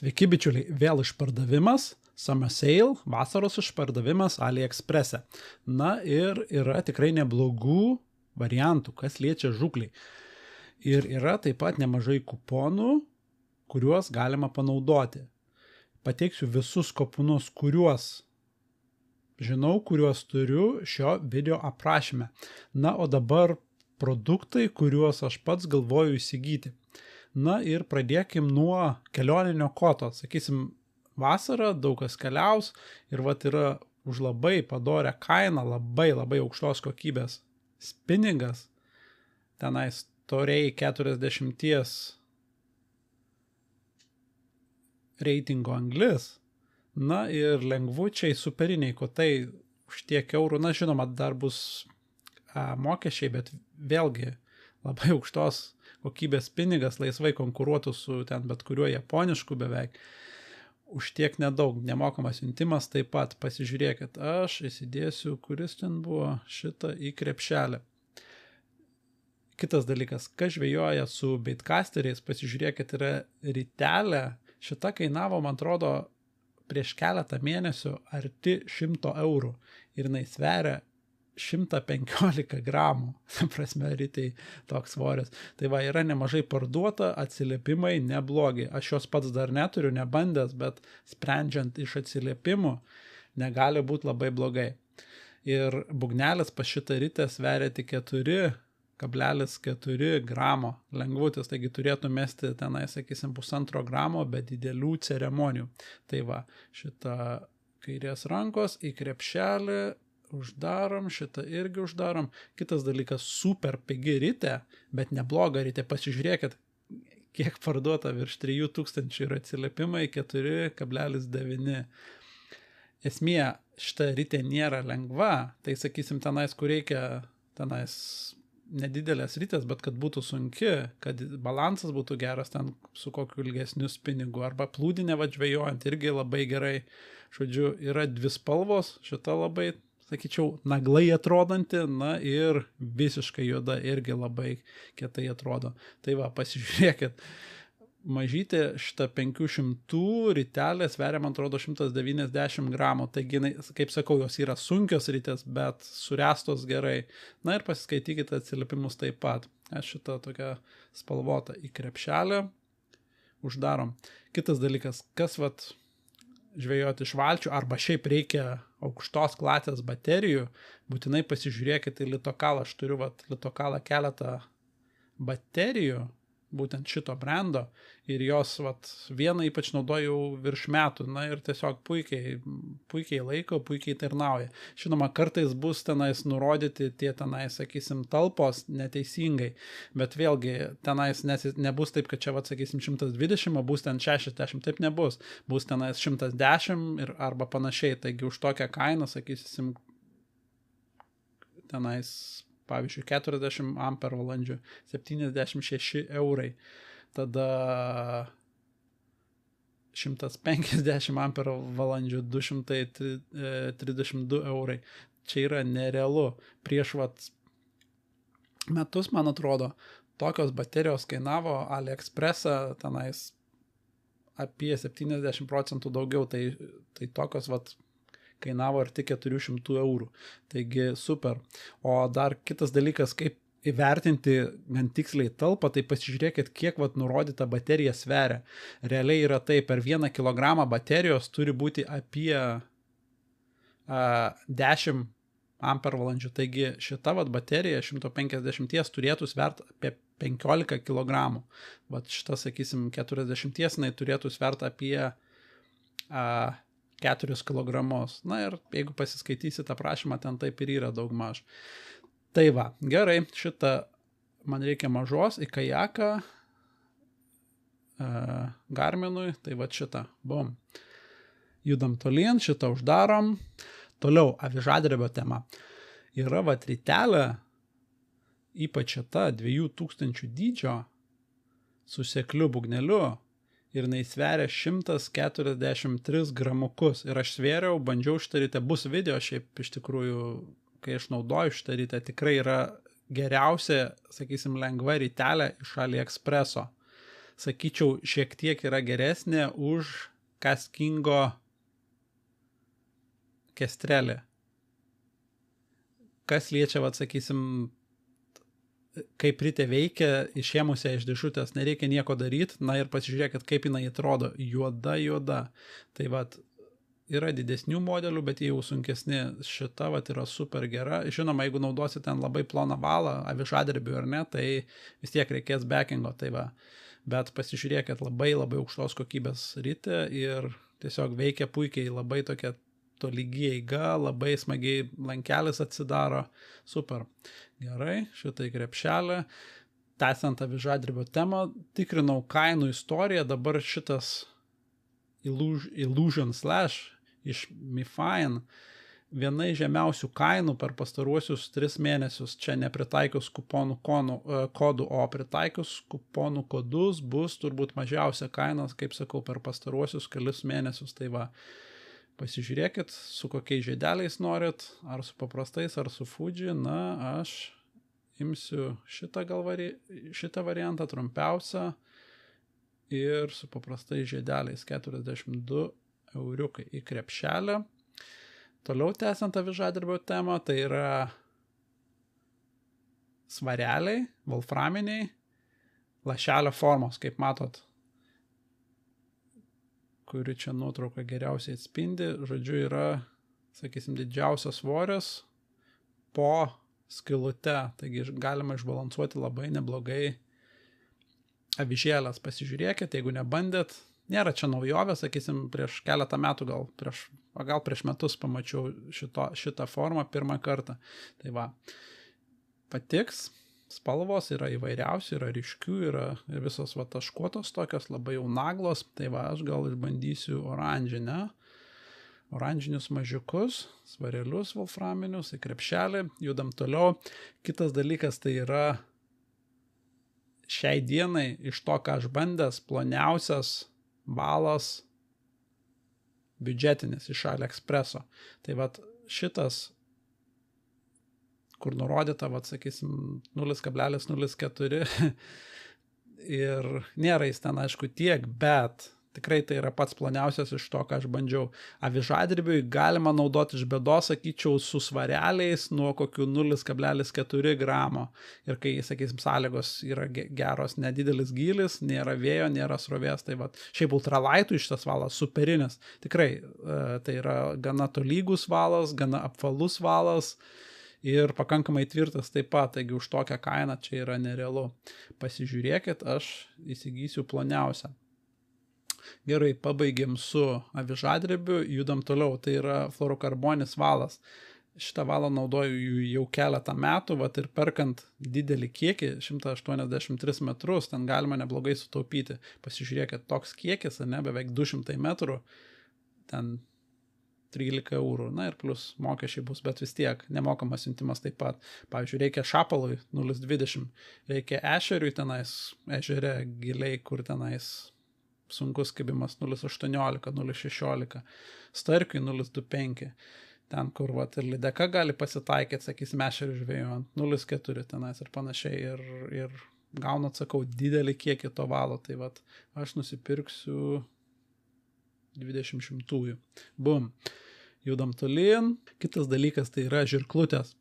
Sveiki bičiuliai, vėl išpardavimas, Summer Sale, vasaros išpardavimas AliExpress'e. Na ir yra tikrai neblogų variantų, kas liečia žūklį. Ir yra taip pat nemažai kuponų, kuriuos galima panaudoti. Pateiksiu visus kuponus, kuriuos žinau, kuriuos turiu šio video aprašyme. Na, o dabar produktai, kuriuos aš pats galvoju įsigyti. Na ir pradėkim nuo kelioninio koto. Sakysim, vasarą daug kas keliaus ir vat yra už labai padorę kainą, labai aukštos kokybės spiningas. Tenais Toriai 40 reitingo anglis. Na ir lengvučiai superiniai kotai už tiek eurų. Na, žinoma, dar bus mokesčiai, bet vėlgi labai aukštos kokybės pinigas laisvai konkuruotų su ten bet kuriuo japonišku beveik. Už tiek nedaug, nemokamas siuntimas taip pat. Pasižiūrėkit, aš įsidėsiu, kuris ten buvo, šitą į krepšelę. Kitas dalykas, kas žvejoja su baitcasteriais, pasižiūrėkit, yra ritelė. Šita kainavo, man atrodo, prieš keletą mėnesių arti 100 eurų ir jinai sveria 115 gramų, prasme, rytai toks svoris. Tai va, yra nemažai parduota, atsiliepimai neblogi. Aš jos pats dar neturiu, nebandęs, bet sprendžiant iš atsiliepimų, negali būti labai blogai. Ir bugnelis pas šitą rytę sveria tik 4,4 gramo lengvutis, taigi turėtų mesti tenai, sakysim, 1,5 gramo, bet didelių ceremonijų. Tai va, šitą kairės rankos į krepšelį, uždarom, šitą irgi uždarom. Kitas dalykas, super pigi rytė, bet nebloga rytė. Pasižiūrėkit, kiek parduota, virš 3000 ir atsiliepimai 4,9. Esmė, šita rytė nėra lengva, tai sakysim tenais, kur reikia tenais nedidelės rytės, bet kad būtų sunki, kad balansas būtų geras ten su kokiu ilgesniu spinigu, arba plūdinė žvejojant irgi labai gerai. Žodžiu, yra dvi spalvos, šita labai, sakyčiau, naglai atrodanti, na ir visiškai juoda irgi labai kietai atrodo. Tai va, pasižiūrėkit, mažytė šita 500 rytelė sveria, man atrodo, 190 gramų. Taigi, kaip sakau, jos yra sunkios rytės, bet surestos gerai. Na ir pasiskaitykite atsiliepimus taip pat. Aš šitą tokią spalvotą į krepšelę uždarom. Kitas dalykas, kas vat žvejoti iš valčių, arba šiaip reikia aukštos klasės baterijų, būtinai pasižiūrėkite į Litokalą. Aš turiu Litokalą keletą baterijų, būtent šito brando, ir jos vieną ypač naudojau virš metų, na ir tiesiog puikiai laiko, puikiai tarnauja. Žinoma, kartais bus tenais nurodyti tie tenais, sakysim, talpos neteisingai, bet vėlgi tenais nebus taip, kad čia, sakysim, 120, o bus ten 60, taip nebus. Bus tenais 110 ir arba panašiai, taigi už tokią kainą, sakysim, tenais pavyzdžiui, 40 ampervalandžių, 76 eurai, tada 150 ampervalandžių, 232 eurai. Čia yra nerealu. Prieš metus, man atrodo, tokios baterijos kainavo AliExpress'e tenais apie 70% daugiau, tai tokios kainavo arti 400 eurų. Taigi super. O dar kitas dalykas, kaip įvertinti gan tiksliai talpą, tai pasižiūrėkit, kiek nurodyta baterija sveria. Realiai yra tai, per 1 kilogramą baterijos turi būti apie 10 ampervalandžių. Taigi šita baterija 150 turėtų sverti apie 15 kilogramų. Šita, sakysim, 40 jinai turėtų sverti apie 4 kilogramus. Na ir jeigu pasiskaitysit aprašymą, ten taip ir yra daug maž. Tai va, gerai, šitą man reikia mažos į kajaką Garminui, tai va šitą, bum. Judam tolyn, šitą uždarom. Toliau, avižadrebio tema. Yra rytelė, ypač šita 2000 dydžio, su sekliu bugneliu, ir jinai sveria 143 gramukus. Ir aš svėriau, bandžiau šitą rytę, bus video šiaip iš tikrųjų, kai aš naudoju šitą rytę, tikrai yra geriausia, sakysim, lengva rytelė iš AliExpress'o. sakyčiau, šiek tiek yra geresnė už Kaskingo kestrelį. Kas liečia, sakysim, kaip ritė veikia, išėmusią iš dėžutės, nereikia nieko daryti, na ir pasižiūrėkit, kaip jinai atrodo, juoda. Tai yra didesnių modelių, bet jie jau sunkesni, šita yra super gera. Žinoma, jeigu naudosi ten labai ploną valą, avižadrebių ar ne, tai vis tiek reikės backingo, bet pasižiūrėkit, labai aukštos kokybės ritė ir tiesiog veikia puikiai, labai tokia tolygi eiga, labai smagiai lankelis atsidaro, super. Gerai, šitai krepšelė. Tęsiant avižadrebio temą, tikrinau kainų istoriją, dabar šitas Illusion Slash iš MiFine viena iš žemiausių kainų per pastaruosius 3 mėnesius. Čia nepritaikius kuponų kodų, o pritaikius kuponų kodus bus turbūt mažiausia kaina, kaip sakau, per pastaruosius kelius mėnesius. Tai pasižiūrėkit, su kokiais žiedeliais norit, ar su paprastais, ar su Fuji. Na, aš imsiu šitą variantą trumpiausią ir su paprastais žiedeliais 42 euriukai į krepšelę. Toliau tęsiant avižadrebio temą, tai yra svareliai, volframiniai, lašelio formos, kaip matot, kuri čia nuotrauka geriausiai atspindi. Žodžiu, yra, sakysim, didžiausias svoris po skilute, taigi galima išbalansuoti labai neblogai avižėlės. Pasižiūrėkit, jeigu nebandėt, nėra čia naujovė, sakysim, prieš keletą metų, gal prieš metus pamačiau šitą formą pirmą kartą. Tai patiks. Spalvos yra įvairiausių, yra ryškių, yra ir visos taškuotos tokios, labai jau naglos. Tai aš gal išbandysiu oranžinius mažiukus, svarelius volframinius į krepšelį. Judam toliau. Kitas dalykas tai yra šiai dienai iš to, ką aš bandęs, ploniausias valas biudžetinis iš AliExpreso. Tai šitas, kur nurodyta, sakysim, 0,04 ir nėra jis ten, aišku, tiek, bet tikrai tai yra pats ploniausias iš to, ką aš bandžiau. Avižadrebiui galima naudoti iš bėdos, sakyčiau, su svareliais nuo kokių 0,4 gramo. Ir kai, sakysim, sąlygos yra geros, nedidelis gylis, nėra vėjo, nėra srovės. Tai šiaip ultralaitų šitas valas superinis. Tikrai, tai yra gana tolygus valas, gana apvalus valas. Ir pakankamai tvirtas taip pat, taigi už tokią kainą čia yra nerealu. Pasižiūrėkit, aš įsigysiu ploniausią. Gerai, pabaigėm su avižadrebiu, judam toliau, tai yra fluorokarbonis valas. Šitą valą naudoju jau keletą metų, ir perkant didelį kiekį, 183 metrus, ten galima neblogai sutaupyti. Pasižiūrėkit, toks kiekis, beveik 200 metrų, ten 13 eurų, na ir plus mokesčiai bus, bet vis tiek nemokamas siuntimas taip pat. Pavyzdžiui, reikia šapalui 0,20, reikia ešeriui tenais, ežere giliai, kur tenais sunkus kibimas 0,18, 0,16, starkiui 0,25, ten kur ir lydeka gali pasitaikyti, sakysim, ešerių žvejojant 0,4 tenais ir panašiai ir gaunat, sakau, didelį kiekį to valo, tai aš nusipirksiu 20 šimtųjų. Bum. Judam tolyn. Kitas dalykas tai yra žirklutės.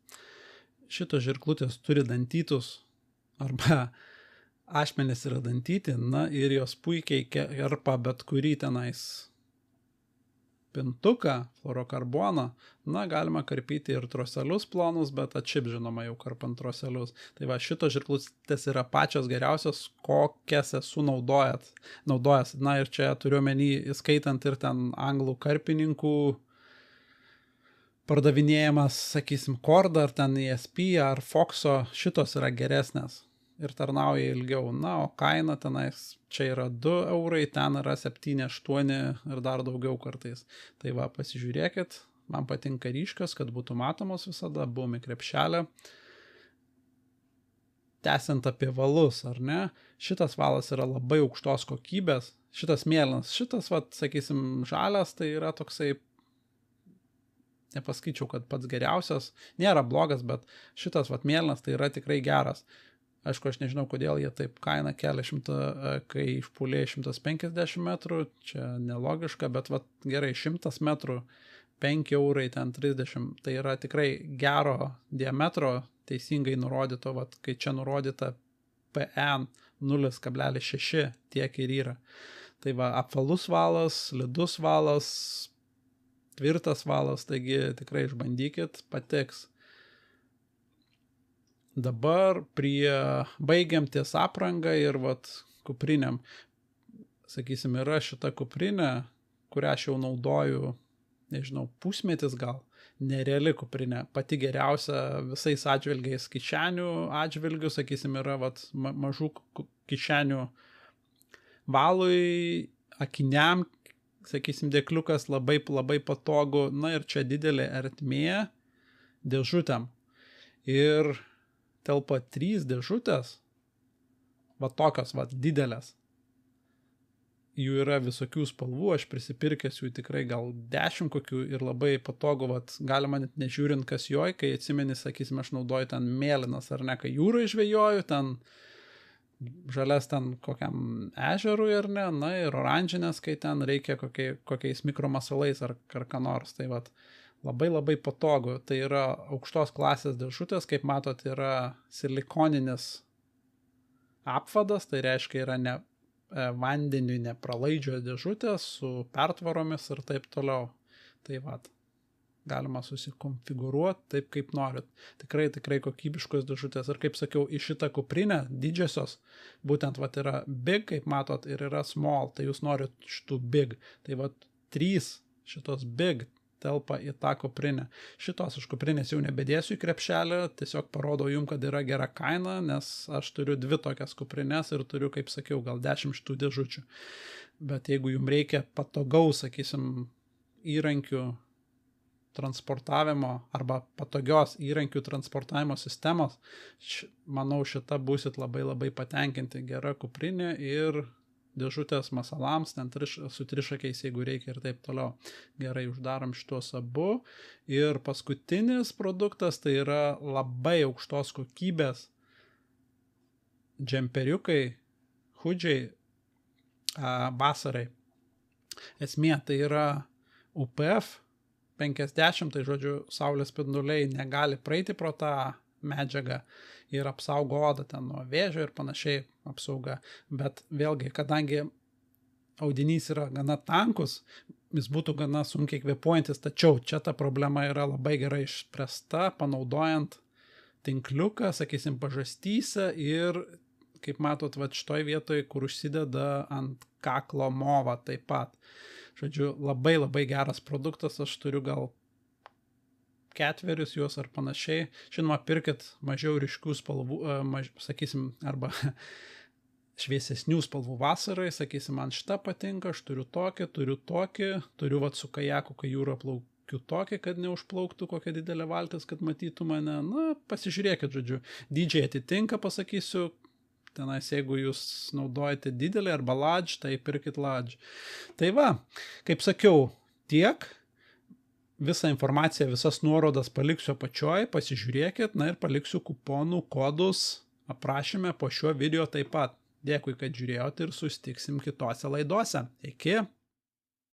Šitos žirklutės turi dantytus arba ašmenys yra dantyti, na ir jos puikiai kerpa bet kurį tenais pintuką, fluorokarboną. Na, galima karpyti ir troselius plonus, bet atšip, žinoma, jau karpant troselius. Tai šitos žirklutės yra pačios geriausios, kokias esu naudojęs. Na ir čia turiu omeny, įskaitant ir ten anglų karpininkų pardavinėjimas, sakysim, Korda, ar ten ESP, ar Foxo, šitos yra geresnės ir tarnauja ilgiau. Na, o kaina tenais čia yra 2 eurai, ten yra 7, 8 ir dar daugiau kartais. Tai pasižiūrėkit, man patinka ryškas, kad būtų matomos visada, buvom į krepšelę. Tęsiant apie valus, ar ne? Šitas valas yra labai aukštos kokybės, šitas mėlynas, šitas, sakysim, žalias, tai yra toksai, nepaskaičiau, kad pats geriausias, nėra blogas, bet šitas mėlynas tai yra tikrai geras. Aišku, aš nežinau, kodėl jie taip kainą kelia kai išpūlė 150 metrų, čia nelogiška, bet vat, gerai, 100 metrų, 5 eurai, ten 30, tai yra tikrai gero diametro, teisingai nurodyto, vat, kai čia nurodyta PN 0,6, tiek ir yra. Tai va, apvalus valas, slidus valas, tvirtas valas, taigi tikrai išbandykit, patiks. Dabar baigiam ties aprangą ir vat kupriniam. Sakysim, yra šita kuprinė, kurią aš jau naudoju, nežinau, pusmetis gal, nereali kuprinė, pati geriausia visais atžvilgiais, kišenių atžvilgių, sakysim, yra vat mažų kišenių valui, akiniam, sakysim, dėkliukas labai patogu, na ir čia didelė ertmė dėžutėm. Ir telpa 3 dėžutės, va tokios, va didelės. Jų yra visokių spalvų, aš prisipirkęs jų tikrai gal 10 kokių ir labai patogu, vat, galima net nežiūrint kas joj, kai atsimeni, sakysim, aš naudoju ten mėlynas ar ne, kai jūrai žvejoju, ten žalias ten kokiam ežerui ar ne, na ir oranžinės, kai ten reikia kokiais mikromasalais ar ką nors, tai vat labai patogu, tai yra aukštos klasės dėžutės, kaip matot, yra silikoninis apvadas, tai reiškia yra ne vandeniui nepralaidžios dėžutės su pertvaromis ir taip toliau. Tai vat, galima susikonfigūruoti taip, kaip norit. Tikrai kokybiškos dėžutės. Ir kaip sakiau, į šitą kuprinę didžiosios, būtent vat yra big, kaip matot, ir yra small, tai jūs norit šitų big. Tai vat 3 šitos big telpa į tą kuprinę. Šitos aš kuprinės jau nebedėsiu į krepšelį, tiesiog parodau jums, kad yra gera kaina, nes aš turiu 2 tokias kuprinės ir turiu, kaip sakiau, gal 10 šitų dėžučių. Bet jeigu jums reikia patogaus, sakysim, įrankių transportavimo arba patogios įrankių transportavimo sistemos, manau, šita būsit labai patenkinti. Gera kuprinė ir dėžutės masalams, ten su trišakiais, jeigu reikia ir taip toliau. Gerai, uždarom šitos abu. Ir paskutinis produktas, tai yra labai aukštos kokybės džemperiukai, hudžiai vasarai. Esmė, tai yra UPF 50, tai žodžiu, saulės spinduliai negali praeiti pro tą medžiagą ir apsaugo odą ten nuo vėžio ir panašiai apsauga. Bet vėlgi, kadangi audinys yra gana tankus, jis būtų gana sunkiai kvėpuojantis, tačiau čia ta problema yra labai gerai išspręsta, panaudojant tinkliuką, sakysim, pažastyse ir, kaip matot, va šitoj vietoj, kur užsideda ant kaklo mova taip pat. Žodžiu, labai geras produktas, aš turiu gal 4 juos ar panašiai. Žinoma, pirkit mažiau ryškių spalvų, sakysim, arba šviesesnių spalvų vasarai, sakysim, man šitą patinka, aš turiu tokį, turiu vat su kajaku, kai jūra plaukiu tokį, kad neužplauktų kokia didelė valtis, kad matytų mane. Na, pasižiūrėkit, žodžiu, dydžiai atitinka, pasakysiu, tenais, jeigu jūs naudojate didelį arba large, tai pirkit large. Tai va, kaip sakiau, tiek. Visą informaciją, visas nuorodas paliksiu apačioj, pasižiūrėkit, na ir paliksiu kuponų kodus aprašyme po šiuo video taip pat. Dėkui, kad žiūrėjote ir susitiksim kitose laidose. Iki!